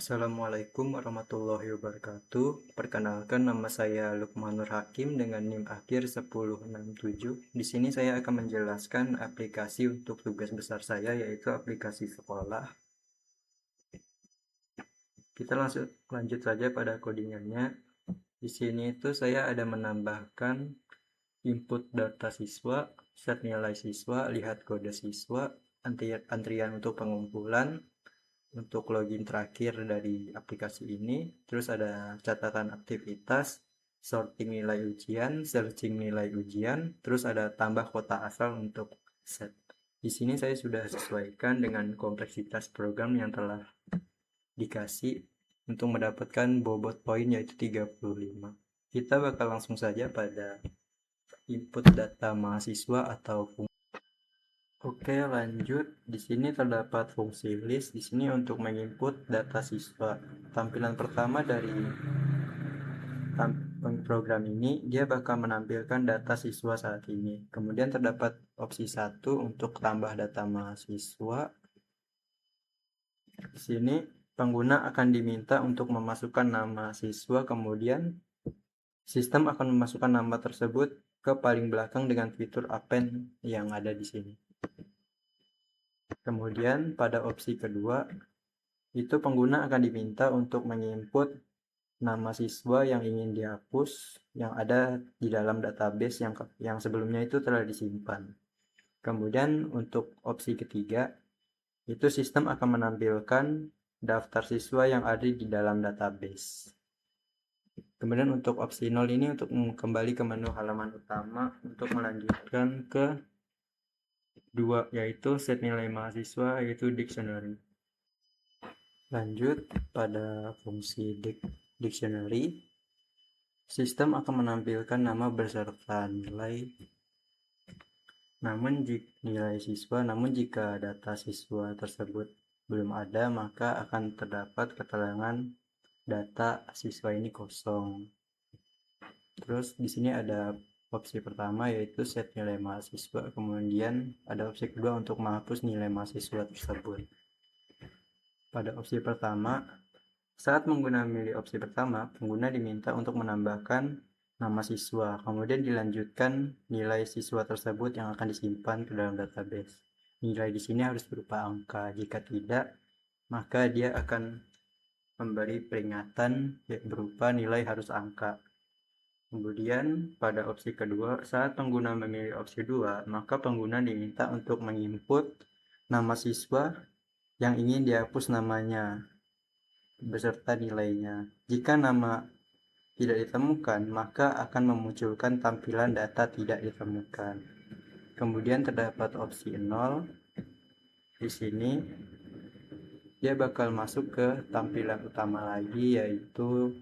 Assalamualaikum warahmatullahi wabarakatuh. Perkenalkan, nama saya Lukmanur Hakim dengan NIM akhir 1067. Di sini saya akan menjelaskan aplikasi untuk tugas besar saya, yaitu aplikasi sekolah. Kita langsung lanjut saja pada codingannya. Di sini itu saya ada menambahkan input data siswa, set nilai siswa, lihat kode siswa, antrian untuk pengumpulan, untuk login terakhir dari aplikasi ini, terus ada catatan aktivitas, sorting nilai ujian, searching nilai ujian, terus ada tambah kota asal untuk set. Di sini saya sudah sesuaikan dengan kompleksitas program yang telah dikasih untuk mendapatkan bobot poin yaitu 35. Kita bakal langsung saja pada input data mahasiswa atau Oke, lanjut. Di sini terdapat fungsi list. Di sini untuk menginput data siswa. Tampilan pertama dari program ini, dia bakal menampilkan data siswa saat ini. Kemudian terdapat opsi 1 untuk tambah data mahasiswa. Di sini pengguna akan diminta untuk memasukkan nama siswa, kemudian sistem akan memasukkan nama tersebut ke paling belakang dengan fitur append yang ada di sini. Kemudian pada opsi kedua, itu pengguna akan diminta untuk menginput nama siswa yang ingin dihapus yang ada di dalam database yang sebelumnya itu telah disimpan. Kemudian untuk opsi ketiga, itu sistem akan menampilkan daftar siswa yang ada di dalam database. Kemudian untuk opsi 0 ini untuk kembali ke menu halaman utama untuk melanjutkan ke 2, yaitu set nilai mahasiswa, yaitu dictionary. Lanjut pada fungsi dictionary, sistem akan menampilkan nama beserta nilai. Namun jika data siswa tersebut belum ada, maka akan terdapat keterangan data siswa ini kosong. Terus di sini ada opsi pertama yaitu set nilai mahasiswa, kemudian ada opsi kedua untuk menghapus nilai mahasiswa tersebut. Pada opsi pertama, saat pengguna memilih opsi pertama, pengguna diminta untuk menambahkan nama siswa, kemudian dilanjutkan nilai siswa tersebut yang akan disimpan ke dalam database. Nilai di sini harus berupa angka. Jika tidak, maka dia akan memberi peringatan berupa nilai harus angka. Kemudian pada opsi kedua, saat pengguna memilih opsi 2, maka pengguna diminta untuk menginput nama siswa yang ingin dihapus namanya beserta nilainya. Jika nama tidak ditemukan, maka akan memunculkan tampilan data tidak ditemukan. Kemudian terdapat opsi 0. Di sini dia bakal masuk ke tampilan utama lagi, yaitu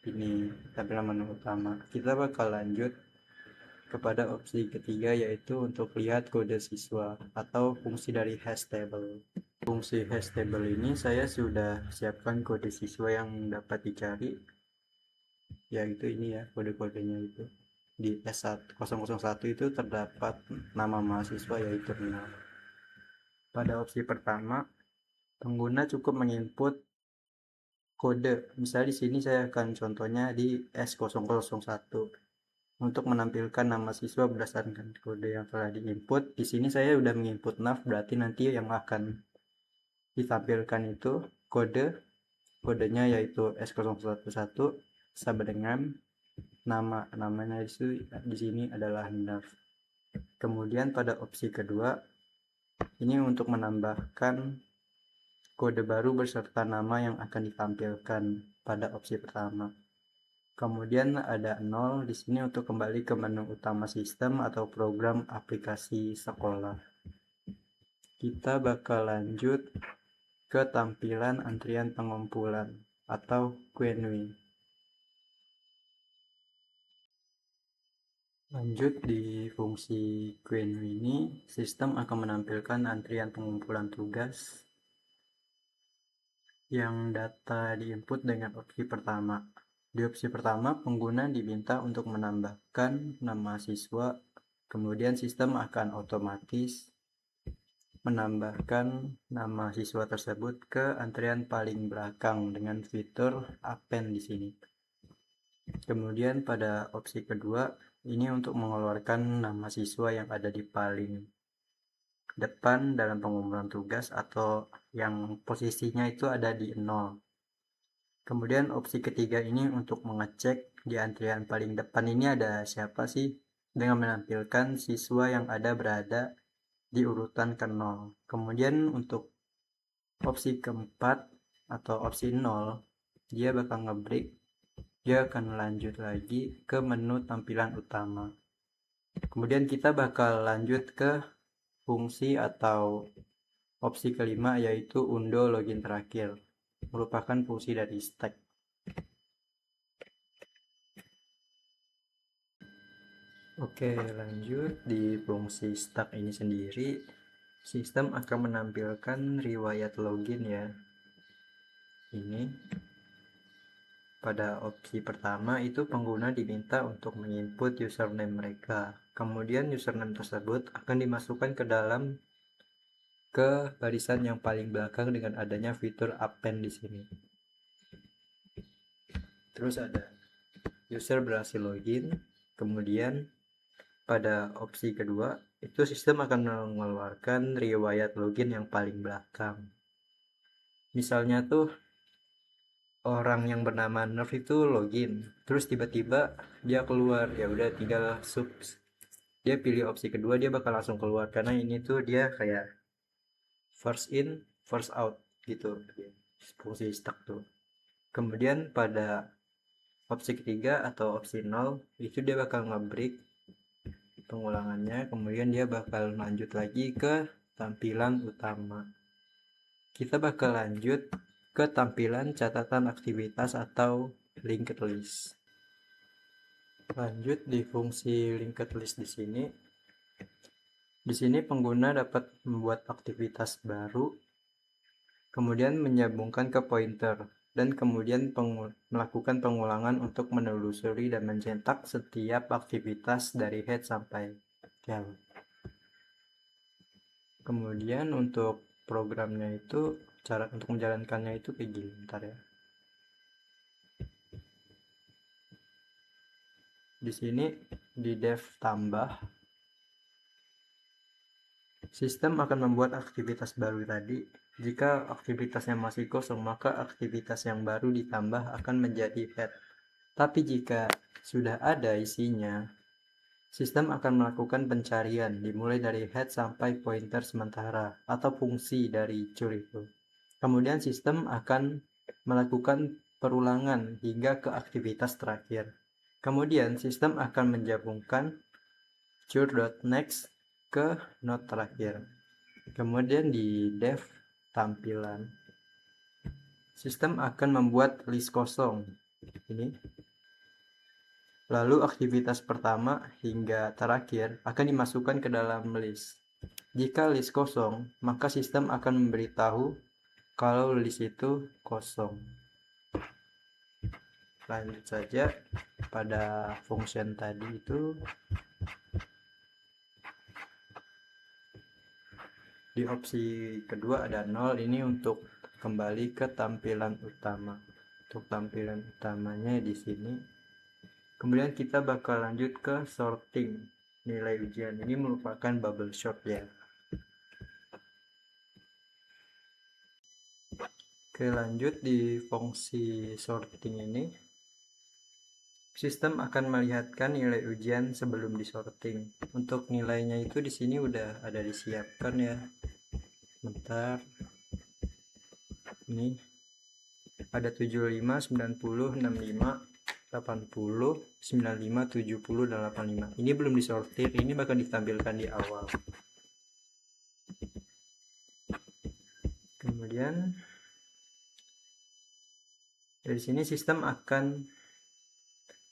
ini tampilan menu utama. Kita bakal lanjut kepada opsi ketiga, yaitu untuk lihat kode siswa atau fungsi dari hash table. Fungsi hash table ini saya sudah siapkan kode siswa yang dapat dicari, yaitu ini ya, kode-kodenya itu. Di S001 itu terdapat nama mahasiswa yaitu 0. Pada opsi pertama, pengguna cukup menginput kode. Misalnya di sini saya akan contohnya di S001 untuk menampilkan nama siswa berdasarkan kode yang telah diinput. Di sini saya sudah menginput nav, berarti nanti yang akan ditampilkan itu kodenya yaitu S011 sama dengan namanya itu di sini adalah nav. Kemudian pada opsi kedua, ini untuk menambahkan kode baru beserta nama yang akan ditampilkan pada opsi pertama. Kemudian ada 0 di sini untuk kembali ke menu utama sistem atau program aplikasi sekolah. Kita bakal lanjut ke tampilan antrian pengumpulan atau Q&A. Lanjut di fungsi Q&A ini, sistem akan menampilkan antrian pengumpulan tugas yang data diinput dengan opsi pertama. Di opsi pertama, pengguna diminta untuk menambahkan nama siswa, kemudian sistem akan otomatis menambahkan nama siswa tersebut ke antrian paling belakang dengan fitur append di sini. Kemudian pada opsi kedua, ini untuk mengeluarkan nama siswa yang ada di paling depan dalam pengumpulan tugas atau yang posisinya itu ada di 0. Kemudian opsi ketiga ini untuk mengecek di antrian paling depan ini ada siapa sih, dengan menampilkan siswa yang ada berada di urutan ke 0. Kemudian untuk opsi keempat atau opsi 0, dia bakal ngebreak, dia akan lanjut lagi ke menu tampilan utama. Kemudian kita bakal lanjut ke fungsi atau opsi kelima, yaitu undo login terakhir, merupakan fungsi dari stack. Oke, lanjut di fungsi stack ini sendiri, sistem akan menampilkan riwayat login ya. Ini pada opsi pertama itu pengguna diminta untuk menginput username mereka. Kemudian username tersebut akan dimasukkan ke barisan yang paling belakang dengan adanya fitur append di sini. Terus ada user berhasil login, kemudian pada opsi kedua, itu sistem akan mengeluarkan riwayat login yang paling belakang. Misalnya tuh, orang yang bernama Nerf itu login, terus tiba-tiba dia keluar, ya udah tinggal dia pilih opsi kedua, dia bakal langsung keluar, karena ini tuh dia kayak first in, first out gitu, fungsi stuck tuh. Kemudian pada opsi ketiga atau opsi 0, itu dia bakal ngebreak pengulangannya, kemudian dia bakal lanjut lagi ke tampilan utama. Kita bakal lanjut ke tampilan catatan aktivitas atau linked list. Lanjut di fungsi linked list di sini. Di sini pengguna dapat membuat aktivitas baru, kemudian menyambungkan ke pointer, dan kemudian melakukan pengulangan untuk menelusuri dan mencetak setiap aktivitas dari head sampai tail. Kemudian untuk programnya itu, cara untuk menjalankannya itu kayak gini, bentar ya. Di sini di dev tambah, sistem akan membuat aktivitas baru tadi. Jika aktivitasnya masih kosong, maka aktivitas yang baru ditambah akan menjadi head. Tapi jika sudah ada isinya, sistem akan melakukan pencarian dimulai dari head sampai pointer sementara atau fungsi dari cure itu. Kemudian sistem akan melakukan perulangan hingga ke aktivitas terakhir. Kemudian sistem akan menjabungkan cure.next ke node terakhir. Kemudian di dev tampilan, sistem akan membuat list kosong ini. Lalu aktivitas pertama hingga terakhir akan dimasukkan ke dalam list. Jika list kosong, maka sistem akan memberitahu kalau list itu kosong. Lanjut saja pada function tadi itu. Di opsi kedua ada 0, ini untuk kembali ke tampilan utama. Untuk tampilan utamanya di sini. Kemudian kita bakal lanjut ke sorting nilai ujian. Ini merupakan bubble sort ya. Oke, lanjut di fungsi sorting ini. Sistem akan melihatkan nilai ujian sebelum disorting. Untuk nilainya itu di sini udah ada disiapkan ya. Bentar. Ini ada 75, 90, 65, 80, 95, 70, dan 85. Ini belum disortir, ini bakal ditampilkan di awal. Kemudian dari sini sistem akan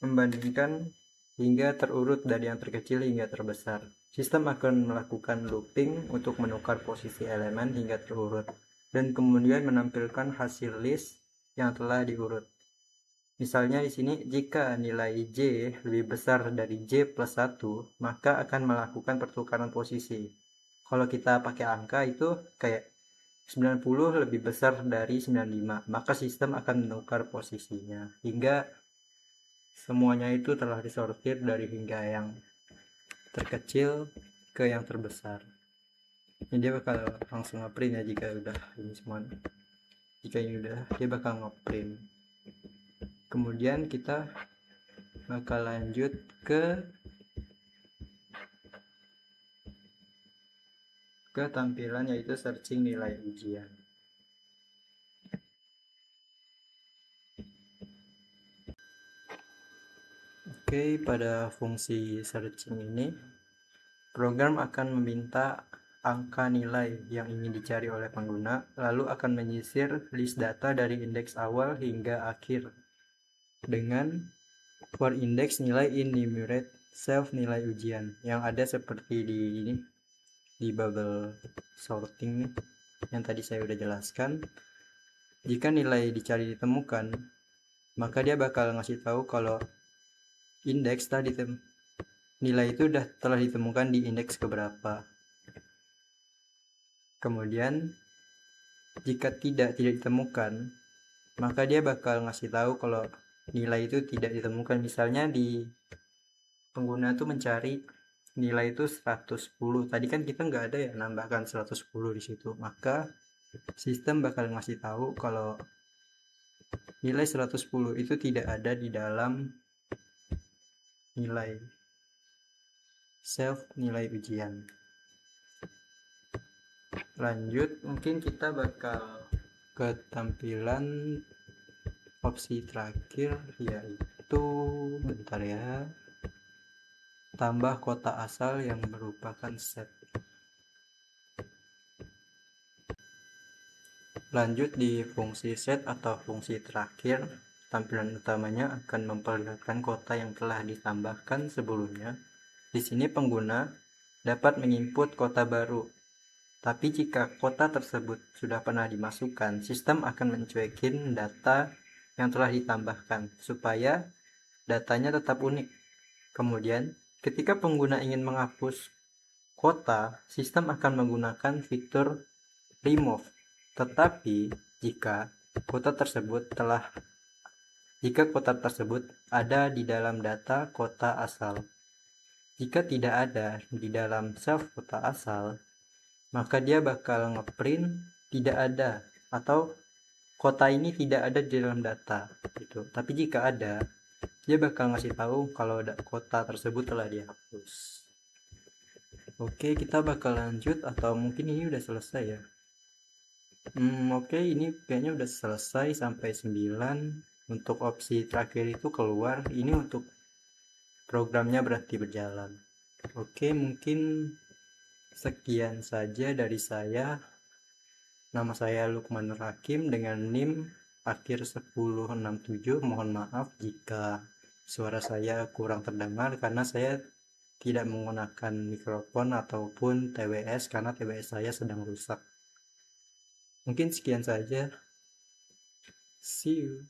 membandingkan hingga terurut dari yang terkecil hingga terbesar. Sistem akan melakukan looping untuk menukar posisi elemen hingga terurut, dan kemudian menampilkan hasil list yang telah diurut. Misalnya di sini, jika nilai J lebih besar dari J plus 1, maka akan melakukan pertukaran posisi. kalau kita pakai angka itu kayak 90 lebih besar dari 95, maka sistem akan menukar posisinya hingga semuanya itu telah disortir dari hingga yang terkecil ke yang terbesar. Ini dia bakal langsung ngeprint ya jika udah ini semua. Jika ini udah, dia bakal ngeprint. Kemudian kita bakal lanjut ke tampilan yaitu searching nilai ujian. Oke, pada fungsi searching ini program akan meminta angka nilai yang ingin dicari oleh pengguna, lalu akan menyisir list data dari indeks awal hingga akhir dengan for index nilai enumerate self nilai ujian yang ada seperti di ini, di bubble sorting nih, yang tadi saya udah jelaskan. Jika nilai dicari ditemukan, maka dia bakal ngasih tahu kalau indeks tadi nilai itu telah ditemukan di indeks keberapa. Kemudian jika tidak ditemukan, maka dia bakal ngasih tahu kalau nilai itu tidak ditemukan. Misalnya di pengguna tuh mencari nilai itu 110. Tadi kan kita nggak ada ya nambahkan 110 di situ. Maka sistem bakal ngasih tahu kalau nilai 110 itu tidak ada di dalam nilai self nilai ujian. Lanjut, mungkin kita bakal ke tampilan opsi terakhir, yaitu bentar ya, tambah kota asal yang merupakan set. Lanjut di fungsi set atau fungsi terakhir, tampilan utamanya akan memperlihatkan kota yang telah ditambahkan sebelumnya. Di sini pengguna dapat menginput kota baru. Tapi jika kota tersebut sudah pernah dimasukkan, sistem akan mencuekin data yang telah ditambahkan supaya datanya tetap unik. Kemudian, ketika pengguna ingin menghapus kota, sistem akan menggunakan fitur remove. Tetapi jika kota tersebut ada di dalam data kota asal. Jika tidak ada di dalam self kota asal, maka dia bakal ngeprint tidak ada atau kota ini tidak ada di dalam data gitu. Tapi jika ada, dia bakal ngasih tahu kalau kota tersebut telah dihapus. Oke, kita bakal lanjut atau mungkin ini udah selesai ya. Oke, ini kayaknya udah selesai sampai 9. Untuk opsi terakhir itu keluar. Ini untuk programnya berhenti berjalan. Oke, mungkin sekian saja dari saya. Nama saya Lukman Hakim dengan NIM akhir 1067. Mohon maaf jika suara saya kurang terdengar karena saya tidak menggunakan mikrofon ataupun TWS karena TWS saya sedang rusak. Mungkin sekian saja. See you.